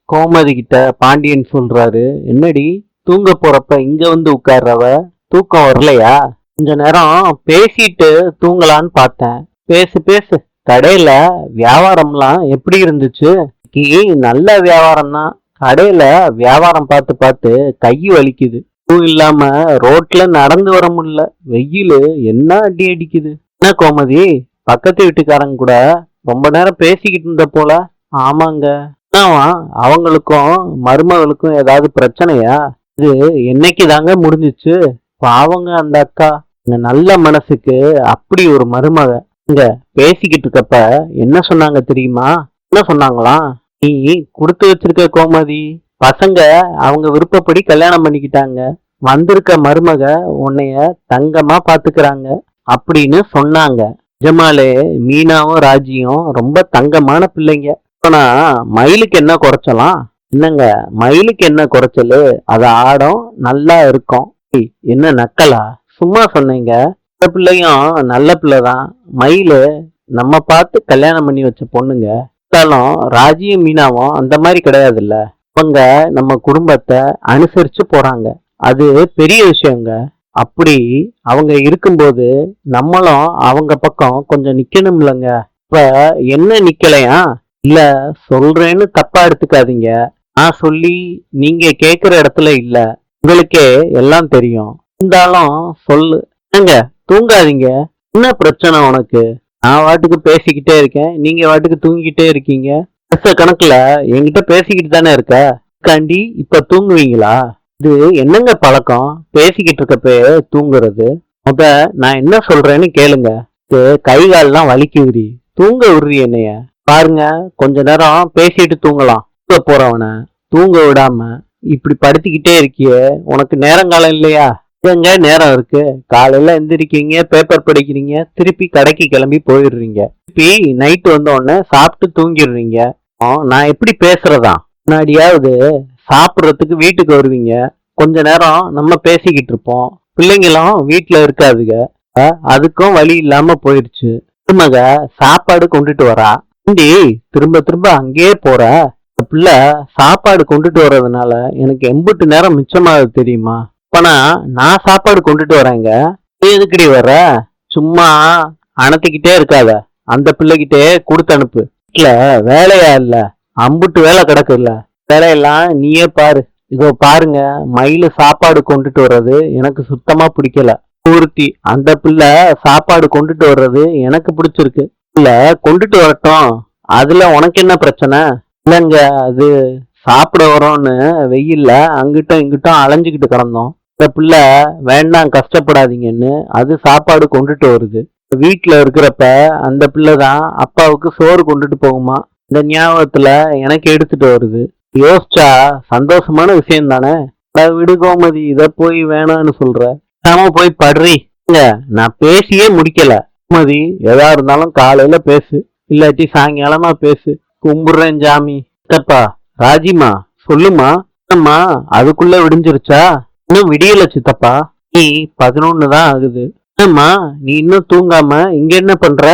கோமதி கிட்ட பாண்டியன் சொல்றாரு, என்னடி தூங்க போறப்ப இங்க வந்து உட்கார்றவ, தூக்கம் வரலையா? கொஞ்ச நேரம் பேசிட்டு தூங்கலான்னு பார்த்தேன். பேசு பேசு. கடையில வியாபாரம்லாம் எப்படி இருந்துச்சு? நல்ல வியாபாரம் தான். கடையில வியாபாரம் பார்த்து பார்த்து கை வலிக்குது. அதுவும் இல்லாம ரோட்ல நடந்து வர முடியல. வெயிலு என்ன அடி அடிக்குது. என்ன கோமதி, பக்கத்து வீட்டுக்காரங்க கூட ரொம்ப நேரம் பேசிக்கிட்டு இருந்த போல. ஆமாங்க. என்னவா, அவங்களுக்கும் மருமகளுக்கும் ஏதாவது பிரச்சனையா? இது என்னைக்கு தாங்க முடிஞ்சிச்சு? பாவங்க அந்த அக்கா. இந்த நல்ல மனசுக்கு அப்படி ஒரு மருமக. இங்க பேசிக்கிட்டு இருக்கப்ப என்ன சொன்னாங்க தெரியுமா? என்ன சொன்னாங்களாம்? நீ கொடுத்து வச்சிருக்க கோமதி, பசங்க அவங்க விருப்பப்படி கல்யாணம் பண்ணிக்கிட்டாங்க. வந்திருக்க மருமக உன்னைய தங்கமா பாத்துக்கிறாங்க அப்படின்னு சொன்னாங்க. நிஜமாலே மீனாவும் ராஜியும் ரொம்ப தங்கமான பிள்ளைங்க. ஆனா மயிலுக்கு என்ன குறைச்சலாம்? என்னங்க, மயிலுக்கு என்ன குறைச்சலு? அது ஆடம் நல்லா இருக்கும். என்ன நக்கலா? சும்மா சொன்னீங்க. இந்த பிள்ளையும் நல்ல பிள்ளைதான். மயிலு நம்ம பார்த்து கல்யாணம் பண்ணி வச்ச பொண்ணுங்க. இருந்தாலும் ராஜியும் மீனாவும் அந்த மாதிரி கிடையாதுல்ல. அவங்க நம்ம குடும்பத்தை அனுசரிச்சு போறாங்க. அது பெரிய விஷயங்க. அப்படி அவங்க இருக்கும்போது நம்மளும் அவங்க பக்கம் கொஞ்சம் நிக்கணும் இல்லைங்க. இப்ப என்ன நிக்கலையா? இல்ல, சொல்றேன்னு தப்பா எடுத்துக்காதீங்க. நான் சொல்லி நீங்க கேக்குற இடத்துல இல்ல. உங்களுக்கே எல்லாம் தெரியும். இருந்தாலும் சொல்லு. ஏங்க, தூங்காதீங்க. என்ன பிரச்சனை உனக்கு? நான் வாட்டுக்கு பேசிக்கிட்டே இருக்கேன், நீங்க வாட்டுக்கு தூங்கிக்கிட்டே இருக்கீங்க. வருஷ கணக்குல என்கிட்ட பேசிக்கிட்டு தானே இருக்க. காண்டி இப்ப தூங்குவீங்களா? இது என்னங்க பழக்கம், பேசிக்கிட்டு இருக்கப்ப தூங்குறது? முத நான் என்ன சொல்றேன்னு கேளுங்க. இது கை கால்லாம் வலிக்குதுரி. தூங்க விடுறி என்னைய. பாருங்க, கொஞ்ச நேரம் பேசிட்டு தூங்கலாம். தூங்க போறவன தூங்க விடாம இப்படி படுத்திக்கிட்டே இருக்கியே, உனக்கு நேரங்காலம் இல்லையா? எங்க நேரம் இருக்கு? காலையில எந்திரிக்கீங்க, பேப்பர் படிக்கிறீங்க, திருப்பி கடைக்கு கிளம்பி போயிடுறீங்க. திருப்பி நைட்டு வந்த உடனே சாப்பிட்டு தூங்கிடுறீங்க. நான் எப்படி பேசுறதா? முன்னாடியாவது சாப்பிட்றதுக்கு வீட்டுக்கு வருவீங்க, கொஞ்ச நேரம் நம்ம பேசிக்கிட்டு இருப்போம். பிள்ளைங்களும் வீட்டுல இருக்காதுங்க. அதுக்கும் வழி இல்லாம போயிடுச்சு. திருமக சாப்பாடு கொண்டுட்டு வரா. திரும்ப திரும்ப அங்கேயே போற. பிள்ளை சாப்பாடு கொண்டுட்டு வர்றதுனால எனக்கு எம்புட்டு நேரம் மிச்சமாகுது தெரியுமா? அப்பனா நான் சாப்பாடு கொண்டுட்டு வரேங்க, நீ எதுக்கடி வர்ற? சும்மா அணத்திக்கிட்டே இருக்காத. அந்த பிள்ளைகிட்டே கொடுத்து அனுப்பு. இல்ல, வேலையா இல்ல, அம்புட்டு வேலை கிடக்கு. இல்ல, வேலையெல்லாம் நீயே பாரு. இதோ பாருங்க, மயிலு சாப்பாடு கொண்டுட்டு வர்றது எனக்கு சுத்தமா பிடிக்கல. பூர்த்தி, அந்த பிள்ளை சாப்பாடு கொண்டுட்டு வர்றது எனக்கு பிடிச்சிருக்கு. இல்ல, கொண்டுட்டு வரட்டும். அதுல உனக்கு என்ன பிரச்சனை? இல்லைங்க, அது சாப்பிட வரோன்னு வெயில்ல அங்கிட்டும் இங்கிட்டும் அலைஞ்சுக்கிட்டு கிடந்தோம். இந்த பிள்ளை வேண்டாம் கஷ்டப்படாதீங்கன்னு அது சாப்பாடு கொண்டுட்டு வருது. வீட்டுல இருக்கிறப்ப அந்த பிள்ளைதான் அப்பாவுக்கு சோறு கொண்டுட்டு போகுமா. இந்த ஞாபகத்துல எனக்கு எடுத்துட்டு வருது. யோசிச்சா சந்தோஷமான விஷயம் தானே. விடு கோமதி, இத போய் வேணான்னு சொல்ற. நாம போய் படுறி. நான் பேசியே முடிக்கல. கோமதி, எதா இருந்தாலும் காலையில பேசு, இல்லாட்டி சாயங்காலமா பேசு. கும்பிடுறேன் ஜாமி. சித்தப்பா. ராஜிமா, சொல்லுமா. அம்மா, அதுக்குள்ள விடிஞ்சிருச்சா? இன்னும் விடியல சித்தப்பா. நீ 11 தான் ஆகுது. என்னம்மா, நீ இன்னும் தூங்காம இங்க என்ன பண்ற?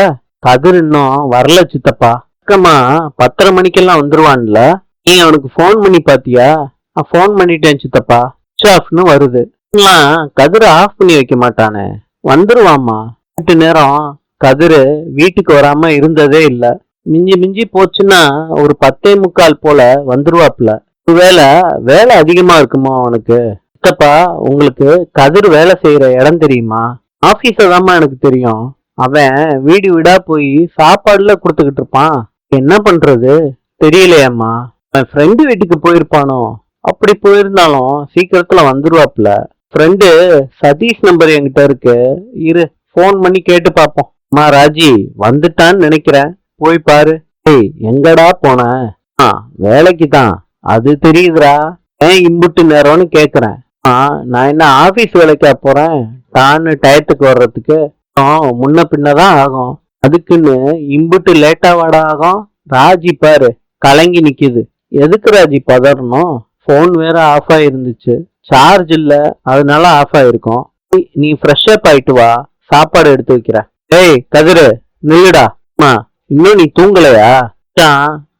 கதிர் இன்னும் வரல சித்தப்பா. அக்கம்மா 10:30 மணிக்கெல்லாம் வந்துருவான்ல. நீ அவனுக்கு போன் பண்ணி பாத்தியா? போன் பண்ணிட்டேன் சித்தப்பா. சுவிட்ச் ஆஃப்னு வருது. கதிரை ஆஃப் பண்ணி வைக்க மாட்டானே. வந்துருவாம்மா. வீட்டு நேரம் கதிரு வீட்டுக்கு வராம இருந்ததே இல்ல. மிஞ்சி மிஞ்சி போச்சுன்னா ஒரு 10:45 போல வந்துருவாப்ல. ஒருவேளை வேலை அதிகமா இருக்குமா அவனுக்கு? சித்தப்பா, உங்களுக்கு கதிர் வேலை செய்யற இடம் தெரியுமா? ஆபீஸ தாம்மா எனக்கு தெரியும். அவன் வீடு வீடா போய் சாப்பாடுல கொடுத்துக்கிட்டு இருப்பான். என்ன பண்றது தெரியலையம்மா. அவன் ஃப்ரெண்டு வீட்டுக்கு போயிருப்பானோ? அப்படி போயிருந்தாலும் சீக்கிரத்துல வந்துருவாப்ல. ஃப்ரெண்டு சதீஷ் நம்பர் என்கிட்ட இருக்கு. இரு, போன் பண்ணி கேட்டு பாப்போம். அம்மா ராஜி, வந்துட்டான்னு நினைக்கிறேன், போய் பாரு. ஏய், எங்கடா போன? வேலைக்கு தான். அது தெரியுதுரா. ஏன் இம்புட்டு நேரம்னு கேக்குறேன். நான் என்ன ஆபீஸ் வேலைக்கா போறேன்? டான்னு டயத்துக்கு வர்றதுக்கு முன்ன பின்னதான் ஆகும். அதுக்குன்னு இம்புட்டு லேட்டா வாடா ஆகும். ராஜி பாரு, கலங்கி நிக்குது. எதுக்கு ராஜி பதறணும்? போன் வேற ஆஃப் ஆயிருந்துச்சு. சார்ஜ் இல்ல, அதனால ஆஃப் ஆயிருக்கும். நீ ஃப்ரெஷ் அப் ஆயிட்டு வா, சாப்பாடு எடுத்து வைக்கிற. ஏய் கதிரு, நில்லுடா. இன்னும் நீ தூங்கலையா?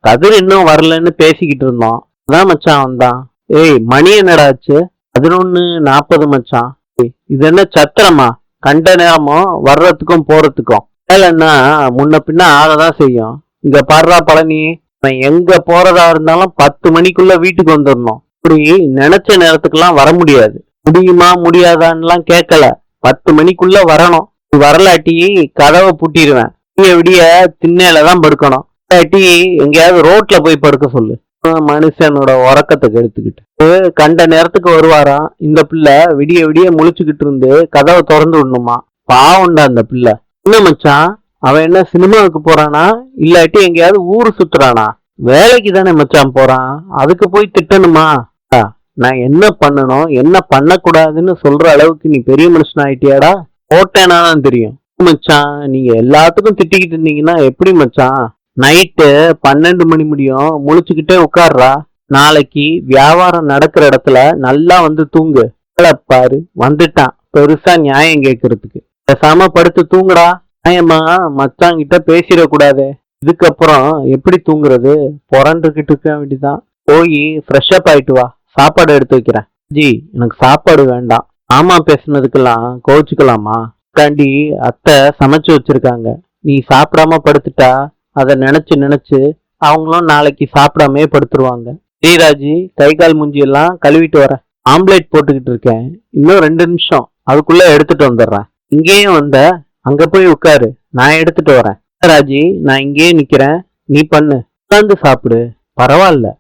கதிர் இன்னும் வரலன்னு பேசிக்கிட்டு இருந்தோம். அதான் மச்சான் வந்தான். ஏய் மணி என்னடா ஆச்சு? 11:40 மச்சான். ஏய், இது என்ன சத்திரமா? கண்ட நேரமும் வர்றதுக்கும் போறதுக்கும் வேலைன்னா முன்ன பின்ன ஆகதான் செய்யும். இங்க பாடுறா பழனி, நான் எங்க போறதா இருந்தாலும் 10 மணிக்குள்ள வீட்டுக்கு வந்துடணும். இப்படி நினைச்ச நேரத்துக்கெல்லாம் வர முடியாது. முடியுமா முடியாதான்னுலாம் கேட்கல, 10 மணிக்குள்ள வரணும். நீ வரலாட்டி கதவை பூட்டிடுவேன். விடிய விடிய திண்ணையில தான் படுக்கணும். இல்லாட்டி எங்கேயாவது ரோட்ல போய் படுக்க சொல்லு. மனுஷனோட உறக்கத்தை கெடுத்துக்கிட்டு கண்ட நேரத்துக்கு வருவாராம். இந்த பிள்ளை விடிய விடிய முழிச்சுக்கிட்டு இருந்து கதவை திறந்து விடணுமா? பாவண்டா அந்த பிள்ளை. என்ன மச்சான், அவன் என்ன சினிமாவுக்கு போறானா இல்லாட்டி எங்கேயாவது ஊரு சுத்துறானா? வேலைக்கு தானே மச்சான் போறான், அதுக்கு போய் திட்டணுமா? நான் என்ன பண்ணணும் என்ன பண்ணக்கூடாதுன்னு சொல்ற அளவுக்கு நீ பெரிய மனுஷன் ஆயிட்டியாடா? போட்டேனா தான் தெரியும் மச்சான். நீங்க எல்லாத்துக்கும் திட்டிக்கிட்டு இருந்தீங்கன்னா எப்படி மச்சான்? நைட்டு 12 மணி முடியும் முழிச்சுக்கிட்டே உட்கார்றா. நாளைக்கு வியாபாரம் நடக்கிற இடத்துல நல்லா வந்து தூங்கு. பாரு வந்துட்டான் பெருசா நியாயம் கேட்கறதுக்கு. பேசாம படுத்து தூங்குடா. நியாயமா மச்சாங்கிட்ட பேசிடக்கூடாது. இதுக்கப்புறம் எப்படி தூங்குறது? புறண்டுகிட்டு இருக்க வேண்டிதான். போய் ஃப்ரெஷ் அப் ஆயிட்டு வா, சாப்பாடு எடுத்து வைக்கிறேன். ஜி எனக்கு சாப்பாடு வேண்டாம். ஆமா பேசுனதுக்கெல்லாம் கோவிச்சுக்கலாமா? காண்டி அத்தை சமைச்சு வச்சிருக்காங்க. நீ சாப்பிடாம படுத்துட்டா அதை நினைச்சு நினைச்சு அவங்களும் நாளைக்கு சாப்பிடாமே படுத்துருவாங்க. ஸ்ரீராஜி கை கால் மூஞ்சி எல்லாம் கழுவிட்டு வரேன். ஆம்லேட் போட்டுக்கிட்டு இருக்கேன், இன்னும் 2 நிமிஷம், அதுக்குள்ள எடுத்துட்டு வந்துடுறேன். இங்கேயும் வந்த அங்க போய் உட்காரு, நான் எடுத்துட்டு வரேன். ராஜி நான் இங்கேயே நிக்கிறேன், நீ பண்ணு. உட்காந்து சாப்பிடு. பரவாயில்ல.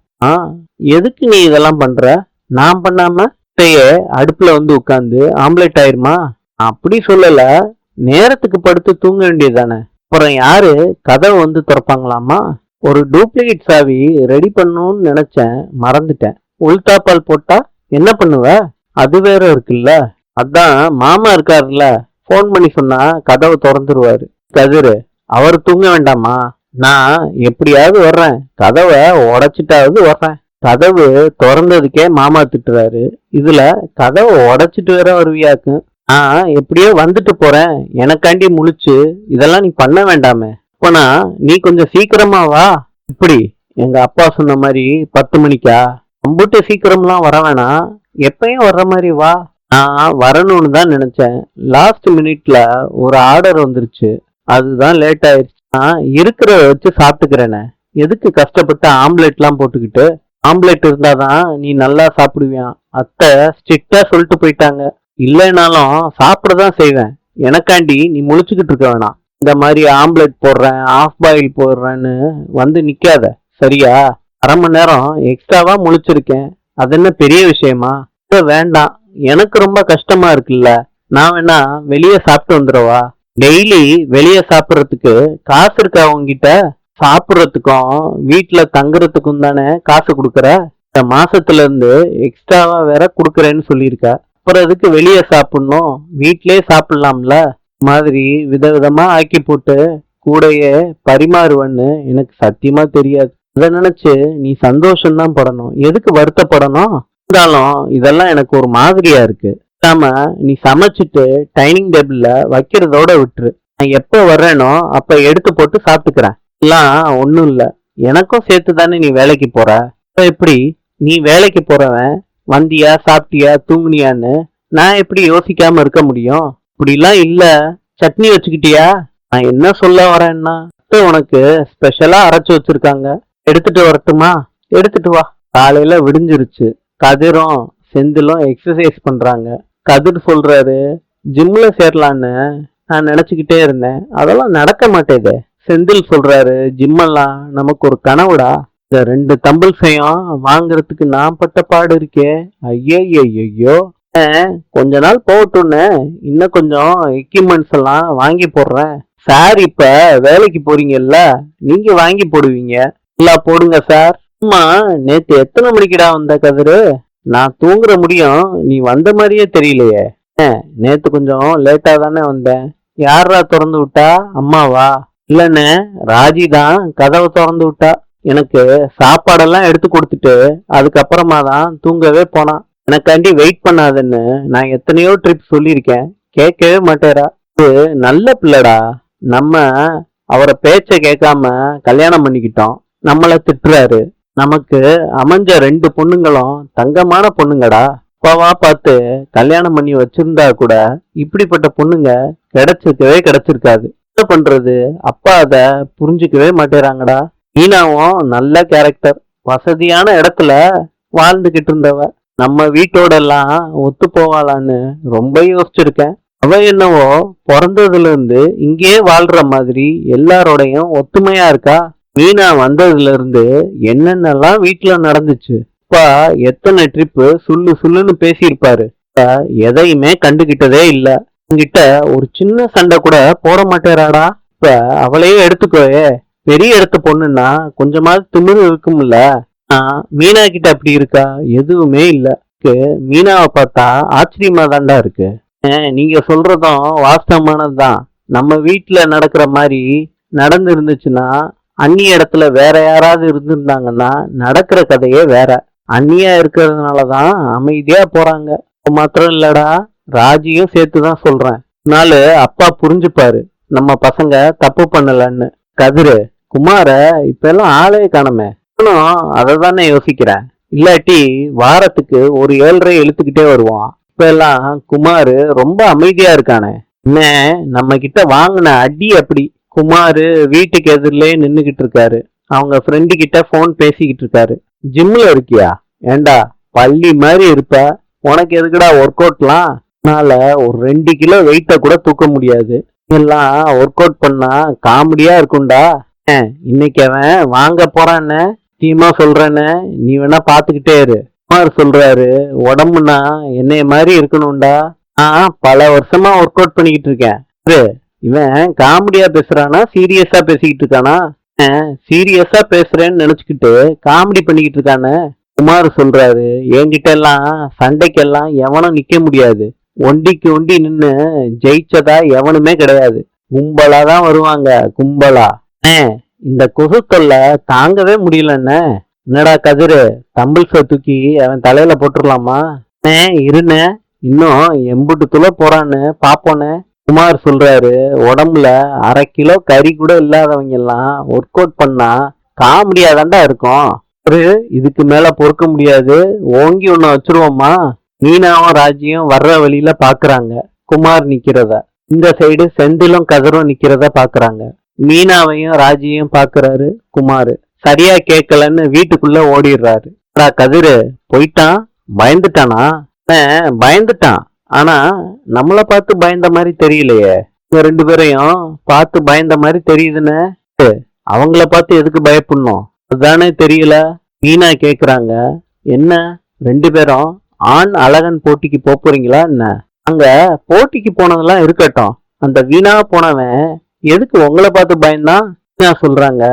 எதுக்கு நீ இதெல்லாம் பண்ற? நான் பண்ணாம அடுப்புல வந்து உட்காந்து ஆம்லேட் ஆயிருமா? அப்படி சொல்லல, நேரத்துக்கு படுத்து தூங்க வேண்டியதுதானே. அப்புறம் யாரு கதவை வந்து திறப்பாங்களாமா? ஒரு டூப்ளிகேட் சாவி ரெடி பண்ணணும்னு நினைச்சேன், மறந்துட்டேன். உள்தாப்பால் போட்டா என்ன பண்ணுவ? அது வேற இருக்குல்ல. அதான் மாமா இருக்காருல்ல, போன் பண்ணி சொன்னா கதவை திறந்துருவாரு. கதிரு அவர் தூங்க வேண்டாமா? நான் எப்படியாவது வர்றேன், கதவை உடைச்சிட்டாவது வர்றேன். கதவு திறந்ததுக்கே மாமா திட்டுறாரு, இதுல கதவை உடைச்சிட்டு வேற வருவியாக்கு. எப்படியோ வந்துட்டு போறேன், எனக்காண்டி முழிச்சு இதெல்லாம் நீ பண்ண வேண்டாமே. அப்பனா நீ கொஞ்சம் சீக்கிரமா வா. இப்படி எங்க அப்பா சொன்ன மாதிரி 10 மணிக்கா? அம்புட்டு சீக்கிரம்லாம் வர வேணாம், எப்பயும் வர்ற மாதிரி வா. நான் வரணும்னு தான் நினைச்சேன், லாஸ்ட் மினிட்ல ஒரு ஆர்டர் வந்துருச்சு, அதுதான் லேட் ஆயிடுச்சு. இருக்கிறத வச்சு சாப்பிட்டுக்கிறேனே, எதுக்கு கஷ்டப்பட்டு ஆம்லெட்லாம் போட்டுக்கிட்டு? ஆம்லெட் இருந்தாதான் நீ நல்லா சாப்பிடுவியான். அத்தை ஸ்ட்ரிக்டா சொல்லிட்டு போயிட்டாங்க. இல்லைனாலும் சாப்பிடதான் செய்வேன். எனக்காண்டி நீ முழிச்சுக்கிட்டு இருக்க வேணாம். இந்த மாதிரி ஆம்லெட் போடுறேன் ஆஃப் பாயில் போடுறேன்னு வந்து நிக்காத, சரியா? 1/2 மணி நேரம் எக்ஸ்ட்ராவா முழிச்சிருக்கேன், அது என்ன பெரிய விஷயமா? வேண்டாம், எனக்கு ரொம்ப கஷ்டமா இருக்குல்ல. நான் வேணா வெளியே சாப்பிட்டு வந்துடவா? டெய்லி வெளியே சாப்பிட்றதுக்கு காசு இருக்கா உங்ககிட்ட? சாப்பிட்றதுக்கும் வீட்டுல தங்குறதுக்கும் தானே காசு கொடுக்கற. இந்த மாசத்துல இருந்து எக்ஸ்ட்ராவா வேற கொடுக்கறேன்னு சொல்லியிருக்க. அப்புறம் எதுக்கு வெளியே சாப்பிடணும்? வீட்லயே சாப்பிடலாம்ல. மாதிரி விதவிதமா ஆக்கி போட்டு கூடையே பரிமாறுவன்னு எனக்கு சத்தியமா தெரியாது. இதை நினைச்சு நீ சந்தோஷம்தான் படணும், எதுக்கு வருத்தப்படணும்? இருந்தாலும் இதெல்லாம் எனக்கு ஒரு மாதிரியா இருக்கு. நீ சமைச்சிட்டு டைனிங் டேபிள்ல வைக்கிறதோட விட்டுரு. நான் எப்ப வர்றேனோ அப்ப எடுத்து போட்டு சாப்பிட்டுக்கிறேன். எல்லாம் ஒண்ணும் இல்ல, எனக்கும் சேர்த்து தானே நீ வேலைக்கு போற. எப்படி நீ வேலைக்கு போறவன் வந்தியா சாப்பிட்டியா தூங்குனியான்னு நான் எப்படி யோசிக்காம இருக்க முடியும்? இப்படிலாம் இல்ல. சட்னி வச்சுக்கிட்டியா? நான் என்ன சொல்ல வரேன்னா, உனக்கு ஸ்பெஷலா அரைச்சு வச்சிருக்காங்க, எடுத்துட்டு வரட்டுமா? எடுத்துட்டு வா. காலையில விடிஞ்சிருச்சு. கதிரும் செந்திலும் எக்ஸசைஸ் பண்றாங்க. கதிர் சொல்றாரு ஜிம்ல சேரலான்னு நான் நினைச்சுக்கிட்டே இருந்தேன், அதெல்லாம் நடக்க மாட்டேதே. செந்தில் சொல்றாரு ஜிம்மெல்லாம் நமக்கு ஒரு கனவுடா, இந்த 2 தம்பிள்ஸையும் வாங்குறதுக்கு நான் பட்ட பாடு இருக்கே. ஐயோ, கொஞ்ச நாள் போகட்டும்னு இன்னும் கொஞ்சம் எக்யூப்மெண்ட்ஸ் எல்லாம் வாங்கி போடுறேன். சார் இப்ப வேலைக்கு போறீங்கல்ல, நீங்க வாங்கி போடுவீங்க. எல்லாம் போடுங்க சார். அம்மா நேத்து எத்தனை மணிக்குடா வந்த கதிரு? நான் தூங்குற முடியும், நீ வந்த மாதிரியே தெரியலையே. நேத்து கொஞ்சம் லேட்டா தானே வந்தேன். யாரா திறந்து விட்டா? அம்மாவா? இல்லன்னு ராஜி தான் கதவை திறந்து விட்டா. எனக்கு சாப்பாடெல்லாம் எடுத்து கொடுத்துட்டு அதுக்கப்புறமா தான் தூங்கவே போனான். எனக்காண்டி வெயிட் பண்ணாதுன்னு நான் எத்தனையோ ட்ரிப் சொல்லியிருக்கேன், கேட்கவே மாட்டேரா. இது நல்ல பிள்ளடா. நம்ம அவரை பேச்ச கேட்காம கல்யாணம் பண்ணிக்கிட்டோம், நம்மள திட்டுறாரு. நமக்கு அமைஞ்ச 2 பொண்ணுங்களும் தங்கமான பொண்ணுங்கடா. அப்பாவா பார்த்து கல்யாணம் பண்ணி வச்சிருந்தா கூட இப்படிப்பட்ட பொண்ணுங்க கிடைச்சிருக்கவே கிடைச்சிருக்காது. என்ன பண்றது? அப்பா அத புரிஞ்சுக்கவே மாட்டேறாங்கடா. மீனாவும் நல்ல கேரக்டர், வசதியான இடத்துல வாழ்ந்துகிட்டு இருந்தவ. நம்ம வீட்டோட எல்லாம் ஒத்து போவாளான்னு ரொம்ப யோசிச்சிருக்கேன். அவ என்னவோ பிறந்ததுல இருந்து இங்கேயே வாழ்ற மாதிரி எல்லாரோடையும் ஒத்துமையா இருக்கா. மீனா வந்ததுல இருந்து என்னென்னலாம் வீட்டுல நடந்துச்சு. அப்பா எத்தனை ட்ரிப்பு சுள்ளு சுள்ளுன்னு பேசியிருப்பாரு. அப்பா எதையுமே கண்டுகிட்டதே இல்ல. என்கிட்ட ஒரு சின்ன சண்டை கூட போட மாட்டேறாடா. இப்ப அவளையே எடுத்துக்கோயே, பெரிய இடத்து பொண்ணுன்னா கொஞ்சமாவது திமிரு இருக்கும்ல. மீனா கிட்ட அப்படி இருக்கா? எதுவுமே இல்ல. மீனாவை பார்த்தா ஆச்சரியமா தாண்டா இருக்கு. நீங்க சொல்றதும் வாஸ்தவமானதுதான். நம்ம வீட்டுல நடக்கிற மாதிரி நடந்து இருந்துச்சுன்னா, அந்நிய இடத்துல வேற யாராவது இருந்திருந்தாங்கன்னா நடக்கிற கதையே வேற. அந்நியா இருக்கிறதுனாலதான் அமைதியா போறாங்க. மாத்திரம் இல்லடா, ராஜியும் சேர்த்துதான் சொல்றேன். நாலு அப்பா புரிஞ்சுப்பாரு நம்ம பசங்க தப்பு பண்ணலன்னு. கதிரு, குமார இப்ப எல்லாம் ஆளே காணமே. அததானே யோசிக்கிறேன். இல்லாட்டி வாரத்துக்கு ஒரு 7.5 இழுத்துக்கிட்டே வருவான். இப்ப எல்லாம் குமாரு ரொம்ப அமைதியா இருக்கானே. என்ன நம்ம கிட்ட வாங்கின அடி அப்படி. குமாரு வீட்டுக்கு எதிரிலே நின்னுகிட்டு இருக்காரு. அவங்க ஃப்ரெண்டு கிட்ட போன் பேசிக்கிட்டு இருக்காரு. ஜிம்ல இருக்கியா? ஏண்டா பள்ளி மாதிரி இருப்ப, உனக்கு எதுக்குடா ஒர்க் அவுட்லாம்? அதனால ஒரு 2 கிலோ வெயிட்ட கூட தூக்க முடியாது. எல்லாம் ஒர்க் அவுட் பண்ணா காமெடியா இருக்கும்டா. இன்னைக்கு அவன் வாங்க போறான்னு தீமா சொல்றேன்னு நீ வேணா பாத்துக்கிட்டே இரு. குமார் சொல்றாரு, உடம்புனா என்னைய மாதிரி இருக்கணும்டா. பல வருஷமா ஒர்க் அவுட் பண்ணிக்கிட்டு இருக்கேன். இவன் காமெடியா பேசுறானா சீரியஸா பேசிக்கிட்டு இருக்கானா? சீரியஸா பேசுறேன்னு நினைச்சுக்கிட்டு காமெடி பண்ணிக்கிட்டு இருக்கானே. குமார் சொல்றாரு, என்கிட்ட எல்லாம் சண்டைக்கெல்லாம் எவனும் நிக்க முடியாது. ஒண்டிக்கு ஒண்டி நின்னு ஜெயிச்சதா எவனுமே கிடையாது. கும்பலாதான் வருவாங்க, கும்பலா. இந்த கொசு தொல்லை தாங்கவே முடியலன்னு. என்னடா கதிரு, தம்பிள்ஸ தூக்கி அவன் தலையில போட்டுடலாமா? இருண்ண, இன்னும் எம்புட்டு துளை போறான்னு பாப்போன்னு. குமார் சொல்றாரு, உடம்புல 1/2 கிலோ கறி கூட இல்லாதவங்க எல்லாம் ஒர்க் அவுட் பண்ணா காமெடியாதாண்டா இருக்கும். இதுக்கு மேல பொறுக்க முடியாது, ஓங்கி ஒண்ணு வச்சிருவோமா? மீனாவும் ராஜியும் வர்ற வழியில பாக்குறாங்க குமார் நிக்கிறத. இந்த சைடு செந்திலும் கதிரும் நிக்கிறத பாக்குறாங்க. மீனாவையும் ராஜியையும் பாக்குறாரு குமாரு. சரியா கேட்கலன்னு வீட்டுக்குள்ள ஓடிடுறாரு. கதிரு போயிட்டான், பயந்துட்டானா? பயந்துட்டான், ஆனா நம்மள பார்த்து பயந்த மாதிரி தெரியலையே. இவங்க 2 பேரையும் பார்த்து பயந்த மாதிரி தெரியுதுன்னு. அவங்கள பார்த்து எதுக்கு பயப்படணும் அதுதானே தெரியல. மீனா கேக்குறாங்க, என்ன 2 பேரும் ஆண் அழகன் போட்டிக்கு போறீங்களா என்ன? அங்க போட்டிக்கு போனதெல்லாம் இருக்கட்டும், அந்த வீணா போனவன் எதுக்கு உங்களை பார்த்து பயந்தான்? சொல்றாங்க,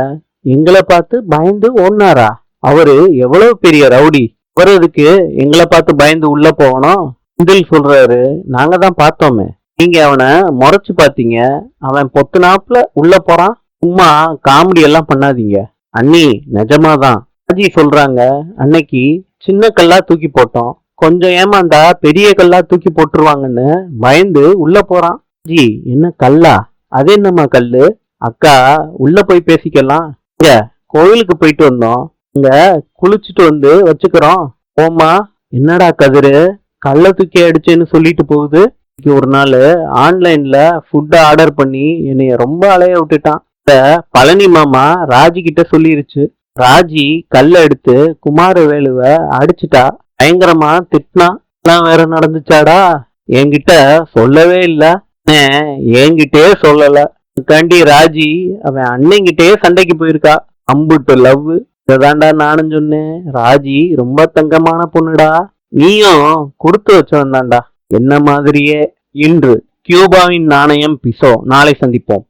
எங்களை பார்த்து பயந்து ஓடினாரா? அவரு எவ்வளவு பெரிய ரவுடி, அவரு எதுக்கு எங்களை பார்த்து பயந்து உள்ள போகணும்? செந்தில் சொல்றாரு, நாங்க தான் பார்த்தோமே, நீங்க அவனை முறைச்சு பாத்தீங்க, அவன் பொத்துனாப்புல உள்ள போறான். சும்மா காமெடி எல்லாம் பண்ணாதீங்க அண்ணி, நிஜமாதான். ராஜி சொல்றாங்க, அன்னைக்கு சின்ன கல்லா தூக்கி போட்டோம், கொஞ்சம் ஏமாந்தா பெரிய கல்லா தூக்கி போட்டுருவாங்கன்னு பயந்து உள்ள போறான். ஜி, என்ன கல்லா? அது என்னம்மா கல்லு? அக்கா உள்ள போய் பேசிக்கலாம். இங்க கோயிலுக்கு போயிட்டு வந்தோம், இங்க குளிச்சுட்டு வந்து வச்சுக்கிறோம் போமா. என்னடா கதிரு, கல்ல தூக்கி அடிச்சேன்னு சொல்லிட்டு போகுது. ஒரு நாள் ஆன்லைன்ல ஃபுட் ஆர்டர் பண்ணி என்னைய ரொம்ப அலைய விட்டுட்டான். பழனி மாமா ராஜி கிட்ட சொல்லிருச்சு. ராஜி கல்ல எடுத்து குமாரவேலுவ அடிச்சுட்டா, பயங்கரமா திட்டினா. எல்லாம் வேற நடந்துச்சாடா? என்கிட்ட சொல்லவே இல்ல. என்கிட்டே சொல்லல. கண்டி ராஜி அவன் அண்ணங்கிட்டே சண்டைக்கு போயிருக்கா. அம்புட்டு லவ். இதாண்டா நானும் சொன்னேன், ராஜி ரொம்ப தங்கமான பொண்ணுடா, நீயும் கொடுத்து வச்சவன் தான்டா என்ன மாதிரியே. இன்று கியூபாவின் நாணயம் பிசோ. நாளை சந்திப்போம்.